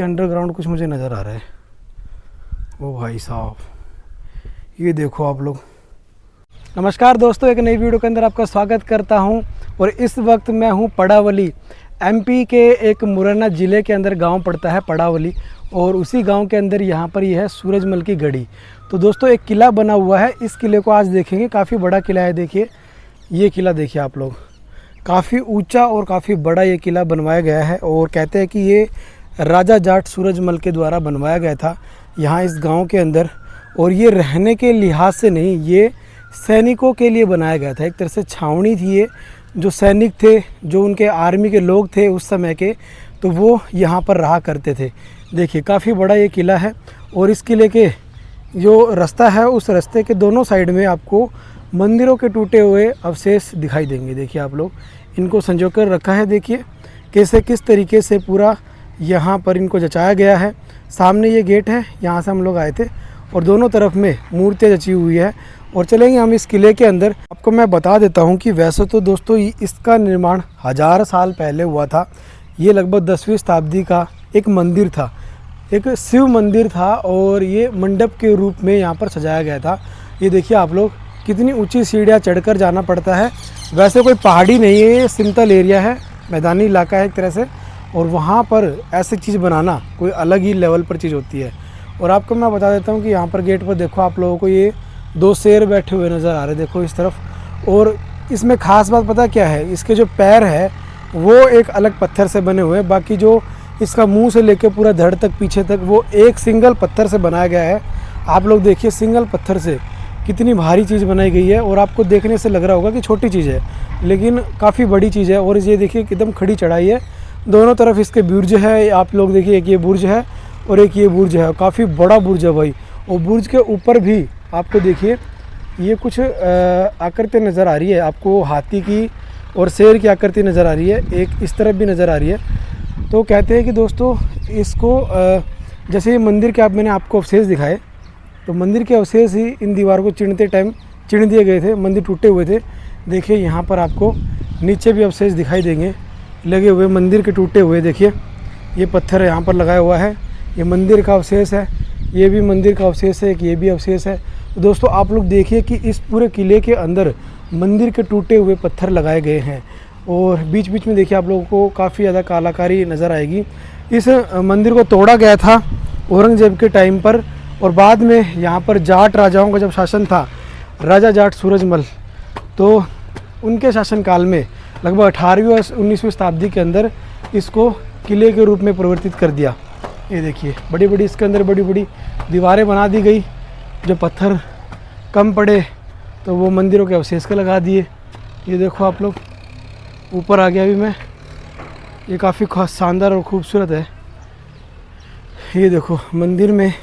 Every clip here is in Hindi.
अंडरग्राउंड कुछ मुझे नज़र आ रहा है। ओ भाई साहब, ये देखो आप लोग। नमस्कार दोस्तों, एक नई वीडियो के अंदर आपका स्वागत करता हूं। और इस वक्त मैं हूं पड़ावली, एमपी के एक मुरैना ज़िले के अंदर गांव पड़ता है पड़ावली। और उसी गांव के अंदर यहां पर यह है सूरजमल की गढ़ी। तो दोस्तों एक किला बना हुआ है, इस किले को आज देखेंगे। काफ़ी बड़ा किला है, देखिए ये किला देखिए आप लोग, काफ़ी ऊंचा और काफ़ी बड़ा ये किला बनवाया गया है। और कहते हैं कि ये राजा जाट सूरजमल के द्वारा बनवाया गया था यहाँ इस गांव के अंदर। और ये रहने के लिहाज से नहीं, ये सैनिकों के लिए बनाया गया था। एक तरह से छावनी थी ये, जो सैनिक थे, जो उनके आर्मी के लोग थे उस समय के, तो वो यहाँ पर रहा करते थे। देखिए काफ़ी बड़ा ये किला है। और इस किले के जो रास्ता है, उस रास्ते के दोनों साइड में आपको मंदिरों के टूटे हुए अवशेष दिखाई देंगे। देखिए आप लोग, इनको संजो कर रखा है। देखिए कैसे किस तरीके से पूरा यहाँ पर इनको जचाया गया है। सामने ये गेट है, यहाँ से हम लोग आए थे। और दोनों तरफ में मूर्तियाँ जची हुई है। और चलेंगे हम इस किले के अंदर। आपको मैं बता देता हूँ कि वैसे तो दोस्तों इसका निर्माण 1000 साल पहले हुआ था। ये लगभग 10वीं शताब्दी का एक मंदिर था, एक शिव मंदिर था। और ये मंडप के रूप में यहाँ पर सजाया गया था। ये देखिए आप लोग, कितनी ऊंची सीढ़ियाँ चढ़कर जाना पड़ता है। वैसे कोई पहाड़ी नहीं है, ये सिंपल एरिया है, मैदानी इलाका है एक तरह से। और वहाँ पर ऐसी चीज़ बनाना कोई अलग ही लेवल पर चीज़ होती है। और आपको मैं बता देता हूँ कि यहाँ पर गेट पर देखो आप लोगों को ये 2 शेर बैठे हुए नज़र आ रहे हैं, देखो इस तरफ। और इसमें ख़ास बात पता क्या है, इसके जो पैर है वो एक अलग पत्थर से बने हुए हैं। बाकी जो इसका मुंह से लेकर पूरा धड़ तक पीछे तक वो एक सिंगल पत्थर से बनाया गया है। आप लोग देखिए सिंगल पत्थर से कितनी भारी चीज़ बनाई गई है। और आपको देखने से लग रहा होगा कि छोटी चीज़ है, लेकिन काफ़ी बड़ी चीज़ है। और ये देखिए एकदम खड़ी चढ़ाई है, दोनों तरफ इसके बुर्ज है। आप लोग देखिए, एक ये बुर्ज है और एक ये बुर्ज है, काफ़ी बड़ा बुर्ज है भाई। और बुर्ज के ऊपर भी आपको देखिए ये कुछ आकृति नज़र आ रही है आपको, हाथी की और शेर की आकृति नज़र आ रही है, एक इस तरफ भी नज़र आ रही है। तो कहते हैं कि दोस्तों इसको जैसे ये मंदिर के मैंने आपको अवशेष दिखाए, तो मंदिर के अवशेष ही इन दीवार को चिणते टाइम चिण दिए गए थे, मंदिर टूटे हुए थे। देखिए यहाँ पर आपको नीचे भी अवशेष दिखाई देंगे लगे हुए, मंदिर के टूटे हुए। देखिए ये पत्थर यहाँ पर लगाया हुआ है, ये मंदिर का अवशेष है, ये भी मंदिर का अवशेष है, ये भी अवशेष है। तो दोस्तों आप लोग देखिए कि इस पूरे किले के अंदर मंदिर के टूटे हुए पत्थर लगाए गए हैं। और बीच बीच में देखिए आप लोगों को काफ़ी ज़्यादा कलाकारी नज़र आएगी। इस मंदिर को तोड़ा गया था औरंगजेब के टाइम पर। और बाद में यहाँ पर जाट राजाओं का जब शासन था, राजा जाट सूरजमल, तो उनके शासनकाल में लगभग 18वीं और 19वीं शताब्दी के अंदर इसको किले के रूप में परिवर्तित कर दिया। ये देखिए बड़ी बड़ी इसके अंदर बड़ी बड़ी दीवारें बना दी गई। जो पत्थर कम पड़े तो वो मंदिरों के अवशेष के लगा दिए। ये देखो आप लोग, ऊपर आ गया अभी मैं। ये काफ़ी शानदार और ख़ूबसूरत है। ये देखो मंदिर में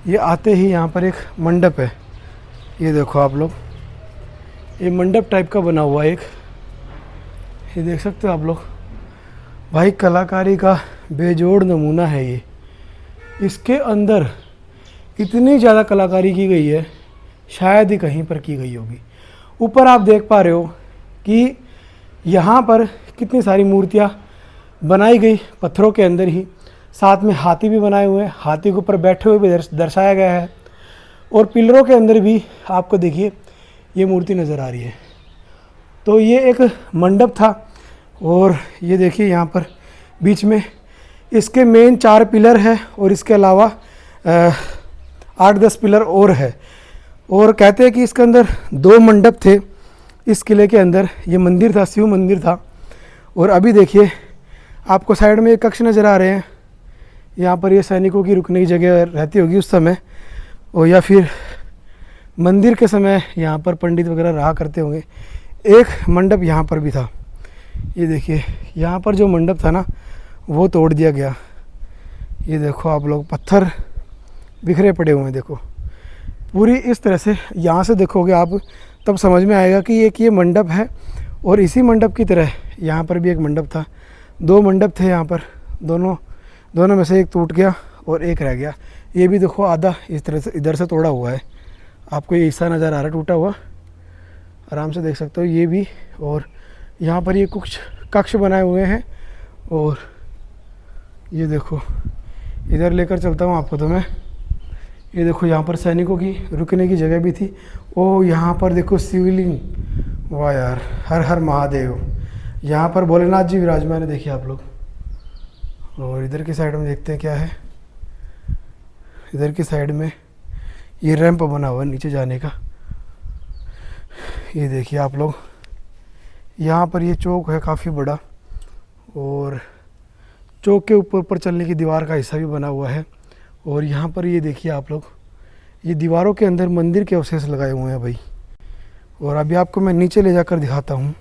ये आते ही यहाँ पर एक मंडप है। ये देखो आप लोग, ये मंडप टाइप का बना हुआ है एक, ये देख सकते हो आप लोग भाई। कलाकारी का बेजोड़ नमूना है ये। इसके अंदर इतनी ज़्यादा कलाकारी की गई है, शायद ही कहीं पर की गई होगी। ऊपर आप देख पा रहे हो कि यहाँ पर कितनी सारी मूर्तियाँ बनाई गई पत्थरों के अंदर ही। साथ में हाथी भी बनाए हुए हैं, हाथी के ऊपर बैठे हुए भी दर्शाया गया है। और पिलरों के अंदर भी आपको देखिए ये मूर्ति नज़र आ रही है। तो ये एक मंडप था। और ये देखिए यहाँ पर बीच में इसके मेन 4 पिलर है और इसके अलावा 8-10 पिलर और है। और कहते हैं कि इसके अंदर 2 मंडप थे इस किले के अंदर। ये मंदिर था, शिव मंदिर था। और अभी देखिए आपको साइड में एक कक्ष नज़र आ रहे हैं, यहाँ पर ये सैनिकों की रुकने की जगह रहती होगी उस समय, और या फिर मंदिर के समय यहाँ पर पंडित वगैरह रहा करते होंगे। एक मंडप यहाँ पर भी था। ये देखिए यहाँ पर जो मंडप था ना, वो तोड़ दिया गया। ये देखो आप लोग, पत्थर बिखरे पड़े हुए हैं। देखो पूरी इस तरह से यहाँ से देखोगे आप तब समझ में आएगा कि ये मंडप है। और इसी मंडप की तरह यहाँ पर भी एक मंडप था। 2 मंडप थे यहाँ पर, दोनों में से एक टूट गया और एक रह गया। ये भी देखो आधा इस तरह से इधर से तोड़ा हुआ है, आपको ये हिस्सा नज़र आ रहा है टूटा हुआ, आराम से देख सकते हो ये भी। और यहाँ पर ये कुछ कक्ष बनाए हुए हैं। और ये देखो इधर लेकर चलता हूँ आपको तो मैं। ये देखो यहाँ पर सैनिकों की रुकने की जगह भी थी। ओ यहाँ पर देखो शिवलिंग, वाह यार, हर हर महादेव। यहाँ पर भोलेनाथ जी विराजमान है, देखिए आप लोग। और इधर की साइड में देखते हैं क्या है। इधर की साइड में ये रैंप बना हुआ है नीचे जाने का। ये देखिए आप लोग, यहाँ पर ये चौक है काफ़ी बड़ा, और चौक के ऊपर चलने की दीवार का हिस्सा भी बना हुआ है। और यहाँ पर ये देखिए आप लोग, ये दीवारों के अंदर मंदिर के अवशेष लगाए हुए हैं भाई। और अभी आपको मैं नीचे ले जाकर दिखाता हूँ।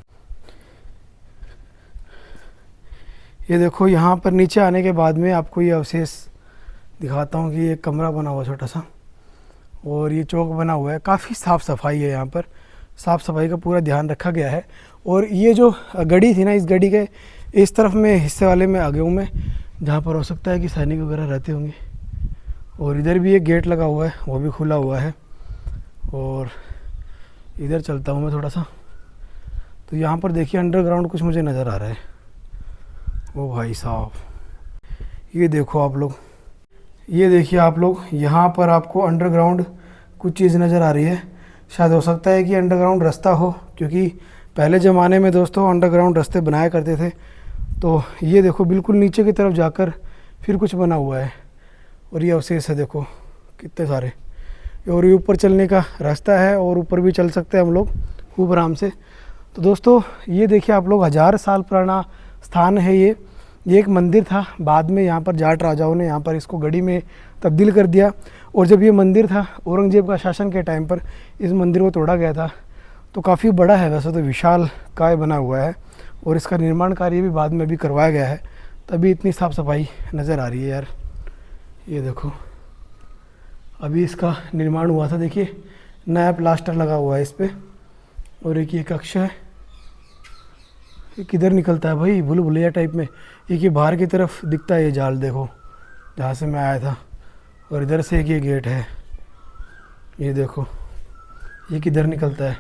ये देखो यहाँ पर नीचे आने के बाद में आपको ये अवशेष दिखाता हूँ कि ये कमरा बना हुआ छोटा सा, और ये चौक बना हुआ है। काफ़ी साफ़ सफाई है यहाँ पर, साफ़ सफाई का पूरा ध्यान रखा गया है। और ये जो गड़ी थी ना, इस गड़ी के इस तरफ में हिस्से वाले में आ गया हूँ मैं, जहाँ पर हो सकता है कि सैनिक वगैरह रहते होंगे। और इधर भी एक गेट लगा हुआ है, वो भी खुला हुआ है। और इधर चलता हूँ मैं थोड़ा सा, तो यहाँ पर देखिए अंडरग्राउंड कुछ मुझे नज़र आ रहा है। ओ भाई साहब, ये देखो आप लोग, ये देखिए आप लोग, यहाँ पर आपको अंडरग्राउंड कुछ चीज़ नज़र आ रही है। शायद हो सकता है कि अंडरग्राउंड रास्ता हो, क्योंकि पहले ज़माने में दोस्तों अंडरग्राउंड रास्ते बनाया करते थे। तो ये देखो बिल्कुल नीचे की तरफ जाकर फिर कुछ बना हुआ है, और ये अवशेष है देखो कितने सारे। और ये ऊपर चलने का रास्ता है, और ऊपर भी चल सकते हैं हम लोग खूब आराम से। तो दोस्तों ये देखिए आप लोग, 1000 साल पुराना स्थान है ये एक मंदिर था। बाद में यहाँ पर जाट राजाओं ने यहाँ पर इसको गढ़ी में तब्दील कर दिया। और जब ये मंदिर था औरंगजेब का शासन के टाइम पर इस मंदिर को तोड़ा गया था। तो काफ़ी बड़ा है वैसे तो, विशाल काय बना हुआ है, और इसका निर्माण कार्य भी बाद में भी करवाया गया है, तभी इतनी साफ़ सफाई नज़र आ रही है यार। ये देखो अभी इसका निर्माण हुआ था, देखिए नया प्लास्टर लगा हुआ है इस पर। और एक ये कक्ष है, ये किधर निकलता है भाई, भूल भुलैया टाइप में। एक ये बाहर की तरफ दिखता है ये जाल, देखो जहाँ से मैं आया था। और इधर से एक ये गेट है, ये देखो ये किधर निकलता है।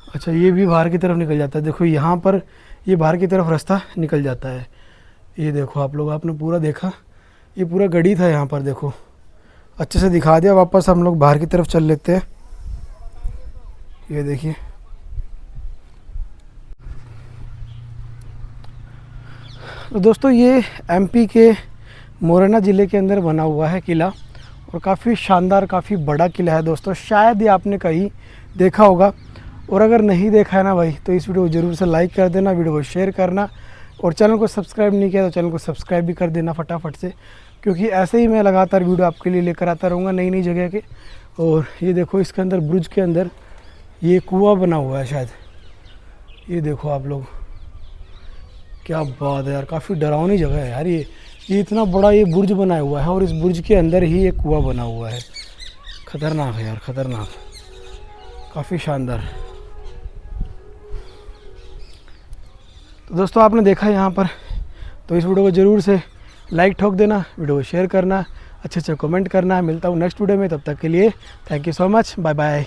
अच्छा ये भी बाहर की तरफ निकल जाता है, देखो यहाँ पर ये बाहर की तरफ रास्ता निकल जाता है। ये देखो आप लोग, आपने पूरा देखा, ये पूरा गढ़ी था यहाँ पर, देखो अच्छे से दिखा दिया। वापस हम लोग बाहर की तरफ चल लेते हैं। ये देखिए तो दोस्तों, ये एमपी के मोरेना ज़िले के अंदर बना हुआ है किला, और काफ़ी शानदार, काफ़ी बड़ा किला है दोस्तों। शायद ये आपने कहीं देखा होगा, और अगर नहीं देखा है ना भाई, तो इस वीडियो को ज़रूर से लाइक कर देना, वीडियो को शेयर करना, और चैनल को सब्सक्राइब नहीं किया तो चैनल को सब्सक्राइब भी कर देना फटाफट से, क्योंकि ऐसे ही मैं लगातार वीडियो आपके लिए लेकर आता रहूँगा नई नई जगह के। और ये देखो इसके अंदर, ब्रिज के अंदर ये कुआं बना हुआ है शायद, ये देखो आप लोग, क्या बात है यार, काफ़ी डरावनी जगह है यार। ये इतना बड़ा ये बुर्ज बना हुआ है, और इस बुर्ज के अंदर ही एक कुआं बना हुआ है। खतरनाक है यार, खतरनाक, काफ़ी शानदार। तो दोस्तों आपने देखा यहाँ पर, तो इस वीडियो को ज़रूर से लाइक ठोक देना, वीडियो को शेयर करना, अच्छे अच्छे कमेंट करना। मिलता हूँ नेक्स्ट वीडियो में, तब तक के लिए thank you so much, bye bye.